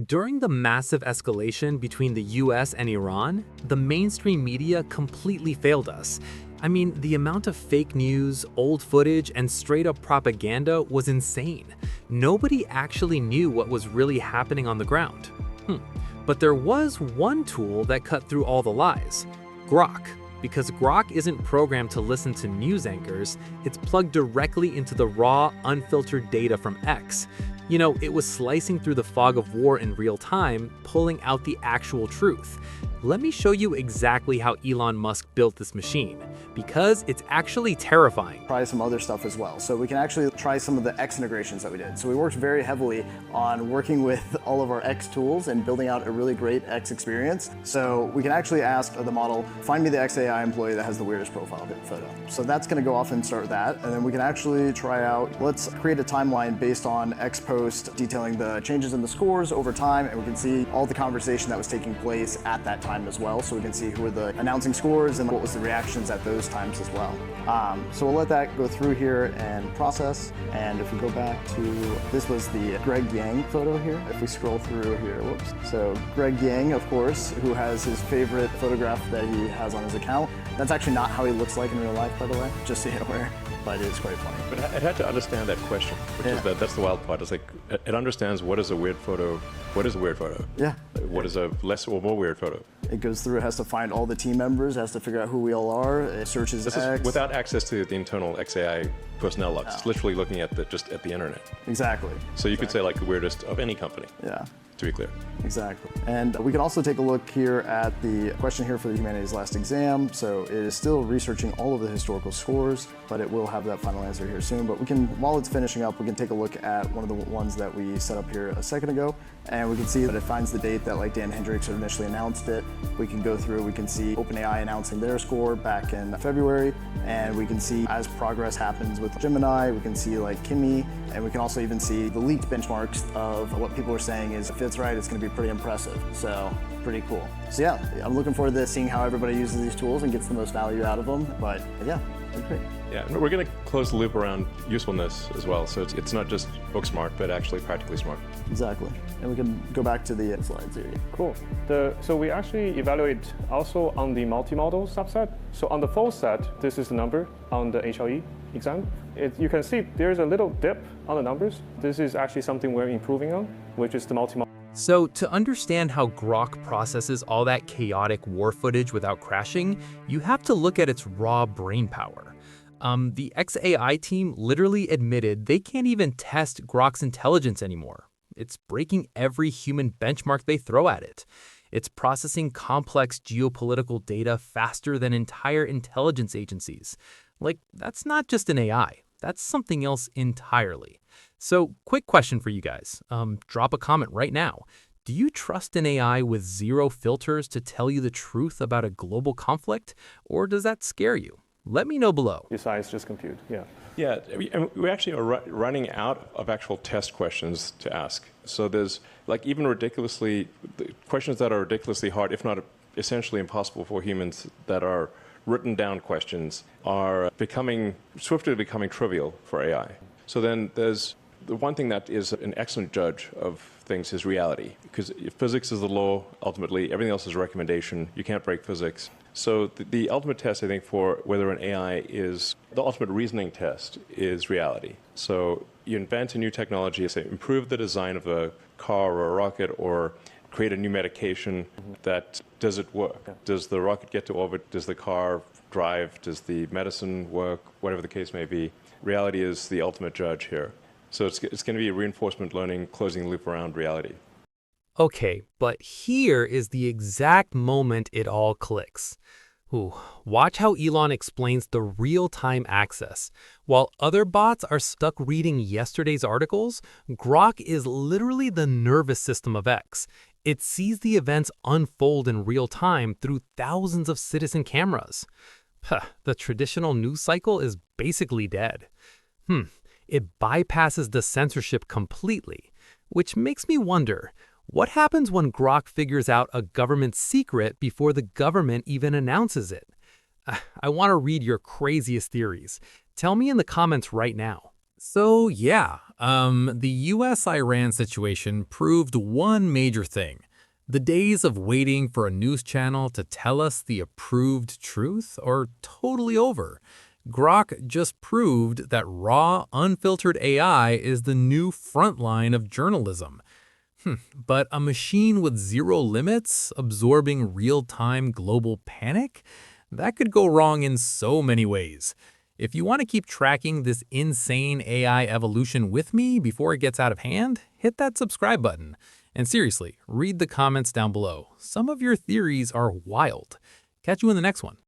During the massive escalation between the US and Iran, the mainstream media completely failed us. I mean, the amount of fake news, old footage, and straight-up propaganda was insane. Nobody actually knew what was really happening on the ground. But there was one tool that cut through all the lies: Grok. Because Grok isn't programmed to listen to news anchors, it's plugged directly into the raw, unfiltered data from X. You know, it was slicing through the fog of war in real time, pulling out the actual truth. Let me show you exactly how Elon Musk built this machine, because it's actually terrifying. Try some other stuff as well. So we can actually try some of the X integrations that we did. So we worked very heavily on working with all of our X tools and building out a really great X experience. So we can actually ask the model, find me the XAI employee that has the weirdest profile photo. So that's gonna go off and start that. And then we can actually try out, let's create a timeline based on X post detailing the changes in the scores over time. And we can see all the conversation that was taking place at that time as well. So we can see who were the announcing scores and what was the reactions at those times as well. So we'll let that go through here and process. And if we go back to, this was the Greg Yang photo here. If we scroll through here, whoops. So Greg Yang, of course, who has his favorite photograph that he has on his account. That's actually not how he looks like in real life, by the way, just so you're aware. But it is quite funny. But it had to understand that question, which is that's the wild part. It's like, it understands what is a weird photo, what is a weird photo? Yeah. What is a less or more weird photo? It goes through, it has to find all the team members, has to figure out who we all are, it searches This X. is without access to the internal XAI personnel logs. It's literally looking at just at the internet. Exactly. So you could say like the weirdest of any company. Yeah. To be clear. Exactly. And we can also take a look here at the question here for the humanities last exam. So it is still researching all of the historical scores, but it will have that final answer here soon. But we can, while it's finishing up, we can take a look at one of the ones that we set up here a second ago. And we can see that it finds the date that like Dan Hendricks initially announced it. We can go through, we can see OpenAI announcing their score back in February. And we can see as progress happens with Gemini, we can see like Kimi, and we can also even see the leaked benchmarks of what people are saying is if it's right, it's going to be pretty impressive. So pretty cool. So yeah, I'm looking forward to seeing how everybody uses these tools and gets the most value out of them. But yeah, it's great. Yeah, and we're going to close the loop around usefulness as well. So it's not just book smart, but actually practically smart. Exactly. And we can go back to the slides here. Cool. So we actually evaluate also on the multi-model subset. So on the full set, this is the number on the HLE exam. You can see there's a little dip on the numbers. This is actually something we're improving on, which is the multi-model. So to understand how Grok processes all that chaotic war footage without crashing, you have to look at its raw brain power. The XAI team literally admitted they can't even test Grok's intelligence anymore. It's breaking every human benchmark they throw at it. It's processing complex geopolitical data faster than entire intelligence agencies. Like, that's not just an AI. That's something else entirely. So, quick question for you guys. Drop a comment right now. Do you trust an AI with zero filters to tell you the truth about a global conflict, or does that scare you? Let me know below. Besides just compute, yeah. Yeah, we actually are running out of actual test questions to ask. So there's like even questions that are ridiculously hard, if not essentially impossible for humans, that are written down questions are swiftly becoming trivial for AI. So then there's the one thing that is an excellent judge of things is reality, because physics is the law, ultimately, everything else is a recommendation. You can't break physics. So the ultimate test, I think, for whether an AI is, the ultimate reasoning test is reality. So you invent a new technology, say improve the design of a car or a rocket, or create a new medication does it work? Yeah. Does the rocket get to orbit? Does the car drive? Does the medicine work? Whatever the case may be. Reality is the ultimate judge here. So it's going to be reinforcement learning, closing the loop around reality. Okay, but here is the exact moment it all clicks. Watch how Elon explains the real-time access. While other bots are stuck reading yesterday's articles, Grok is literally the nervous system of X. It sees the events unfold in real time through thousands of citizen cameras. The traditional news cycle is basically dead. It bypasses the censorship completely, which makes me wonder, what happens when Grok figures out a government secret before the government even announces it? I want to read your craziest theories. Tell me in the comments right now. So, yeah, the US-Iran situation proved one major thing. The days of waiting for a news channel to tell us the approved truth are totally over. Grok just proved that raw, unfiltered AI is the new front line of journalism. But a machine with zero limits, absorbing real-time global panic? That could go wrong in so many ways. If you want to keep tracking this insane AI evolution with me before it gets out of hand, hit that subscribe button. And seriously, read the comments down below. Some of your theories are wild. Catch you in the next one.